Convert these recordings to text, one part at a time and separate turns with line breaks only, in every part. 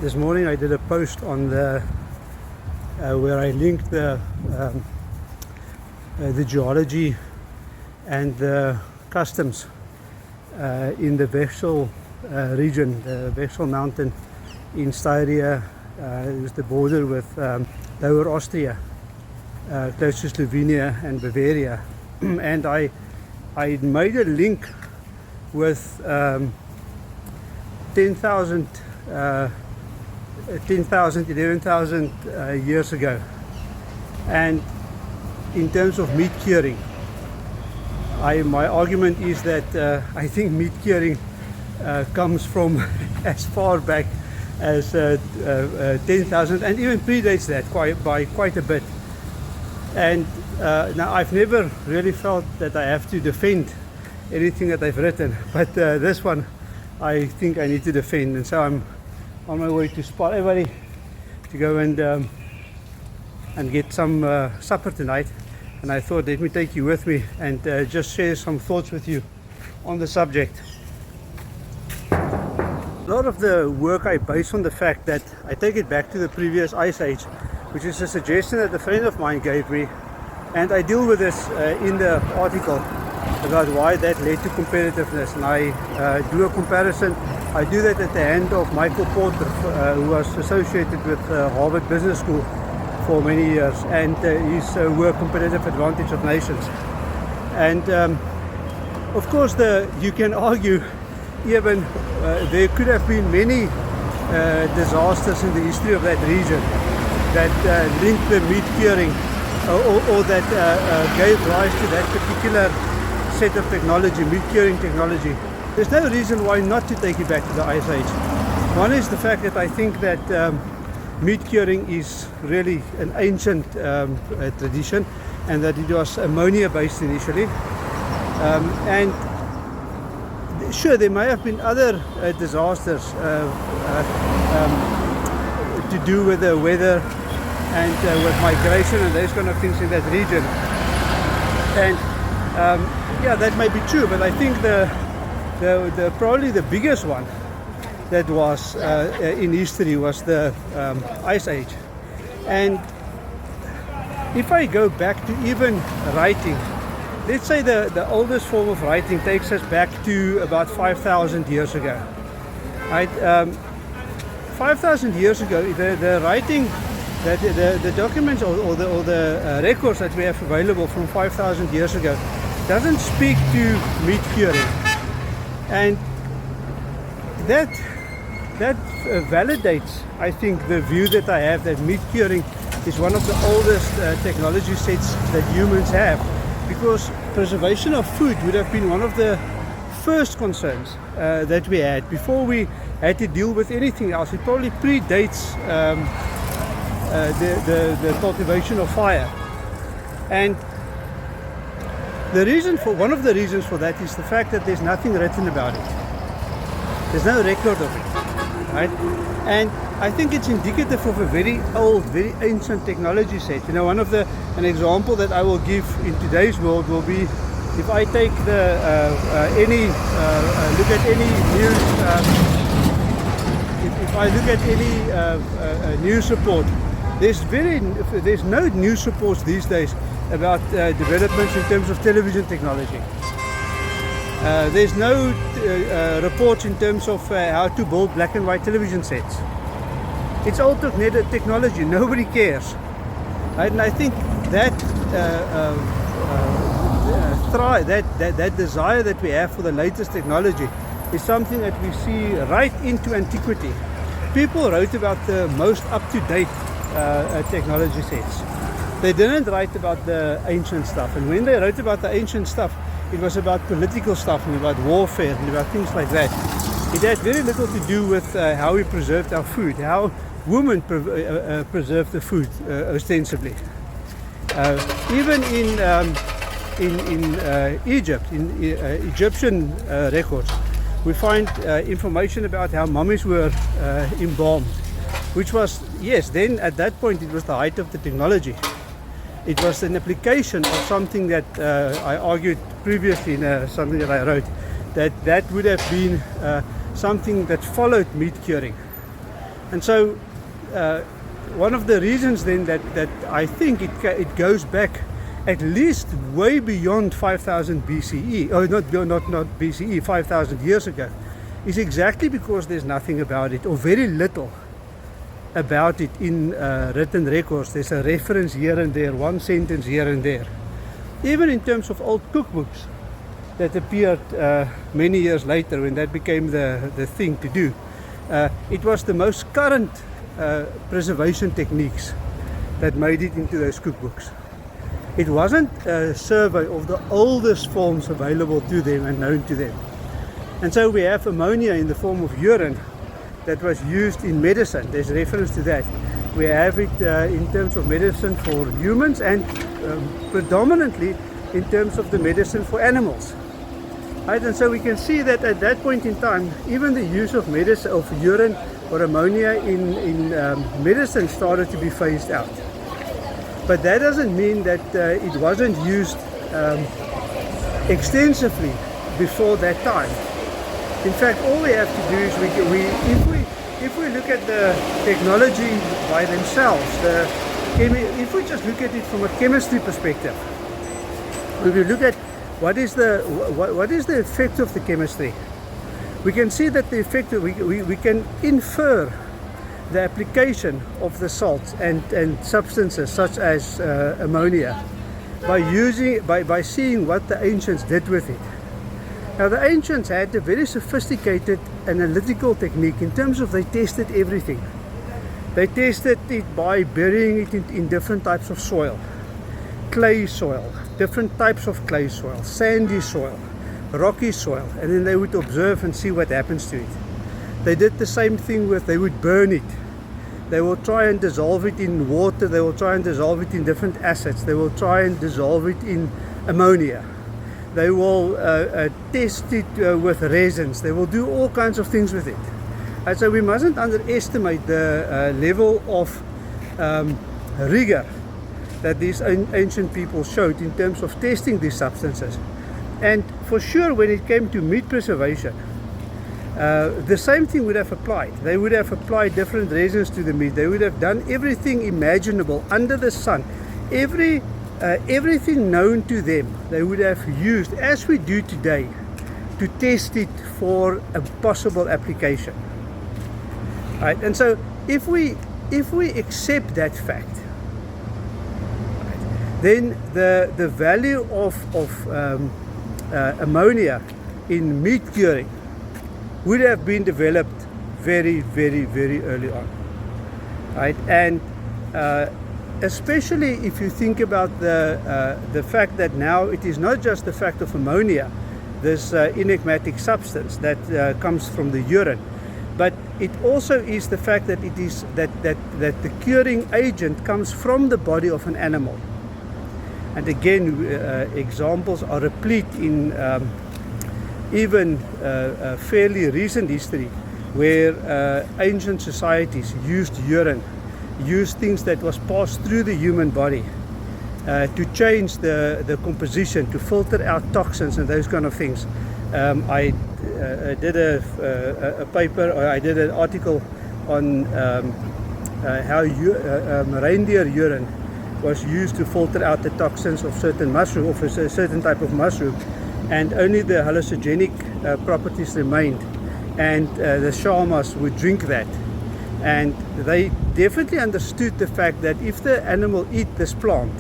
This morning I did a post on the where I linked the geology and the customs in the Wechsel region, the Wechsel mountain in Styria. It was the border with Lower Austria, close to Slovenia and Bavaria. And I made a link with 10,000, 11,000 years ago. And in terms of meat curing, my argument is that I think meat curing comes from as far back as 10,000 and even predates that by quite a bit. And now I've never really felt that I have to defend anything that I've written, but this one I think I need to defend, and so I'm on my way to spot everybody to go and get some supper tonight. And I thought, let me take you with me and just share some thoughts with you on the subject. A lot of the work I base on the fact that I take it back to the previous ice age, which is a suggestion that a friend of mine gave me, and I deal with this in the article about why that led to competitiveness, and I do a comparison. I do that at the hand of Michael Porter, who was associated with Harvard Business School for many years, and his work Competitive Advantage of Nations. And of course you can argue even there could have been many disasters in the history of that region that linked the meat curing or that gave rise to that particular set of technology, meat curing technology. There's no reason why not to take it back to the Ice Age. One is the fact that I think that meat curing is really an ancient tradition, and that it was ammonia based initially. And sure, there may have been other disasters to do with the weather and with migration and those kind of things in that region. And yeah, that may be true, but I think the probably the biggest one that was in history was the Ice Age. And if I go back to even writing, let's say the oldest form of writing takes us back to about 5,000 years ago. Right? 5,000 years ago, the writing, that the documents or the records that we have available from 5,000 years ago doesn't speak to meat curing, and that validates, I think, the view that I have that meat curing is one of the oldest technology sets that humans have, because preservation of food would have been one of the first concerns that we had before we had to deal with anything else. It probably predates the cultivation of fire. And one of the reasons for that is the fact that there's nothing written about it. There's no record of it, right? And I think it's indicative of a very old, very ancient technology set. You know, an example that I will give in today's world will be if I take look at any news. If I look at any news report, there's no news reports these days about developments in terms of television technology. There's no reports in terms of how to build black and white television sets. It's all technology, nobody cares. Right? And I think that that desire that we have for the latest technology is something that we see right into antiquity. People wrote about the most up-to-date technology sets. They didn't write about the ancient stuff, and when they wrote about the ancient stuff, it was about political stuff and about warfare and about things like that. It had very little to do with how we preserved our food, how women preserved the food ostensibly. Even in Egypt, in Egyptian records, we find information about how mummies were embalmed, which was, yes, then at that point it was the height of the technology. It was an application of something that I argued previously in something that I wrote, that would have been something that followed meat curing. And so one of the reasons then that I think it goes back at least way beyond 5000 BCE, or not BCE, 5000 years ago, is exactly because there's nothing about it, or very little about it in written records. There's a reference here and there, one sentence here and there. Even in terms of old cookbooks that appeared many years later, when that became the thing to do, it was the most current preservation techniques that made it into those cookbooks. It wasn't a survey of the oldest forms available to them and known to them. And so we have ammonia in the form of urine that was used in medicine. There's reference to that. We have it in terms of medicine for humans, and predominantly in terms of the medicine for animals. Right? And so we can see that at that point in time, even the use of medicine, of urine or ammonia in medicine, started to be phased out. But that doesn't mean that it wasn't used extensively before that time. In fact, all we have to do is if we look at the technology by themselves, if we just look at it from a chemistry perspective, if we look at what is the effect of the chemistry, we can see that the effect, we can infer the application of the salts and substances such as ammonia by seeing what the ancients did with it. Now, the ancients had a very sophisticated analytical technique in terms of they tested everything. They tested it by burying it in different types of soil. Clay soil, different types of clay soil, sandy soil, rocky soil, and then they would observe and see what happens to it. They did the same thing they would burn it. They will try and dissolve it in water, they will try and dissolve it in different acids, they will try and dissolve it in ammonia. They will test it with resins. They will do all kinds of things with it. And so we mustn't underestimate the level of rigor that these ancient people showed in terms of testing these substances. And for sure, when it came to meat preservation, the same thing would have applied. They would have applied different resins to the meat. They would have done everything imaginable under the sun. Everything known to them, they would have used, as we do today, to test it for a possible application. Right? And so, if we accept that fact, right, then the value of ammonia in meat curing would have been developed very, very, very early on. Right? And especially if you think about the fact that now it is not just the fact of ammonia, this enigmatic substance that comes from the urine, but it also is the fact that it is that the curing agent comes from the body of an animal. And again, examples are replete in even fairly recent history, where ancient societies used urine, used things that was passed through the human body to change the composition, to filter out toxins and those kind of things. I did a paper, or I did an article on how reindeer urine was used to filter out the toxins of certain mushroom, of a certain type of mushroom, and only the hallucinogenic properties remained, and the shamas would drink that. And they definitely understood the fact that if the animal eat this plant,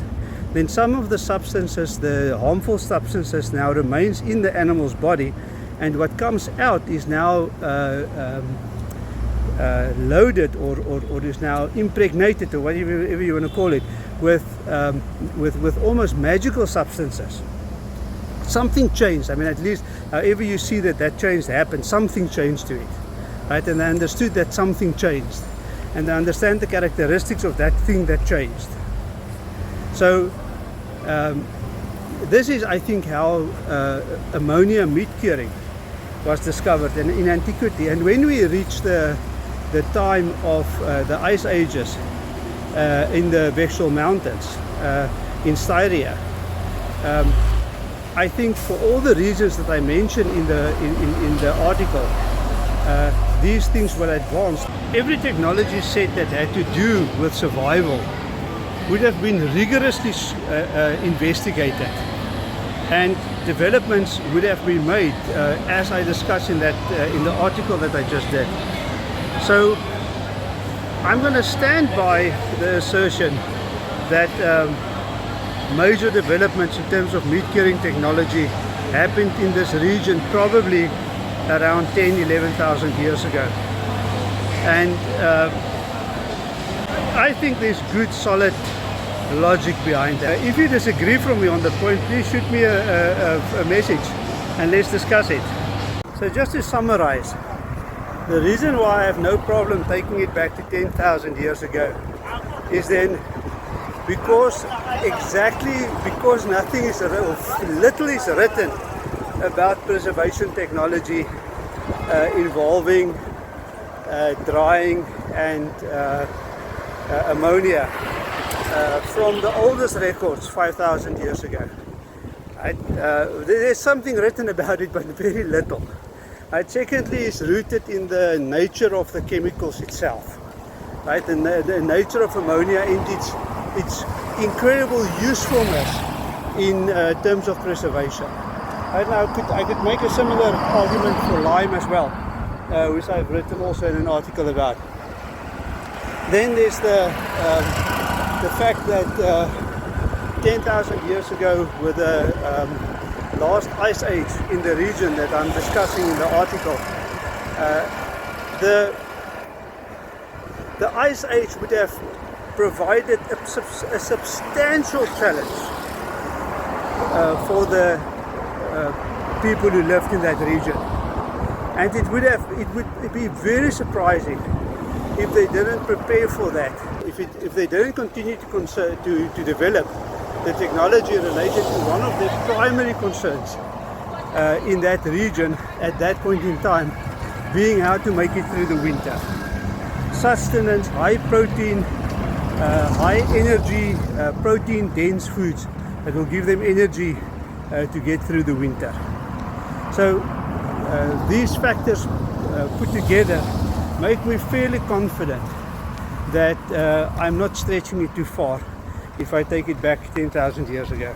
then some of the substances, the harmful substances, now remains in the animal's body, and what comes out is now loaded or is now impregnated, or whatever you want to call it, with almost magical substances. Something changed. I mean, at least however you see that change happened, something changed to it. Right? And they understood that something changed, and they understand the characteristics of that thing that changed. So this is, I think, how ammonia meat curing was discovered in antiquity. And when we reach the time of the ice ages in the Wechsel mountains in Styria, I think for all the reasons that I mentioned in the article, these things were advanced. Every technology set that had to do with survival would have been rigorously investigated, and developments would have been made, as I discussed in that in the article that I just did. So I'm going to stand by the assertion that major developments in terms of meat curing technology happened in this region probably around 11,000 years ago. And I think there's good solid logic behind that. If you disagree from me on the point, please shoot me a message and let's discuss it. So just to summarize, the reason why I have no problem taking it back to 10,000 years ago is then because nothing is, or little is written about preservation technology involving drying and ammonia from the oldest records 5,000 years ago. There's something written about it, but very little. Secondly, it's rooted in the nature of the chemicals itself, right? The nature of ammonia and its incredible usefulness in terms of preservation. Right now, I could make a similar argument for lime as well, which I've written also in an article about. Then there's the fact that 10,000 years ago, with the last ice age in the region that I'm discussing in the article, the ice age would have provided a substantial challenge for the people who lived in that region, and it would be very surprising if they didn't prepare for that, if they didn't continue to develop the technology related to one of their primary concerns in that region at that point in time, being how to make it through the winter. Sustenance, high protein, high energy, protein dense foods that will give them energy to get through the winter. So these factors put together make me fairly confident that I'm not stretching it too far if I take it back 10,000 years ago.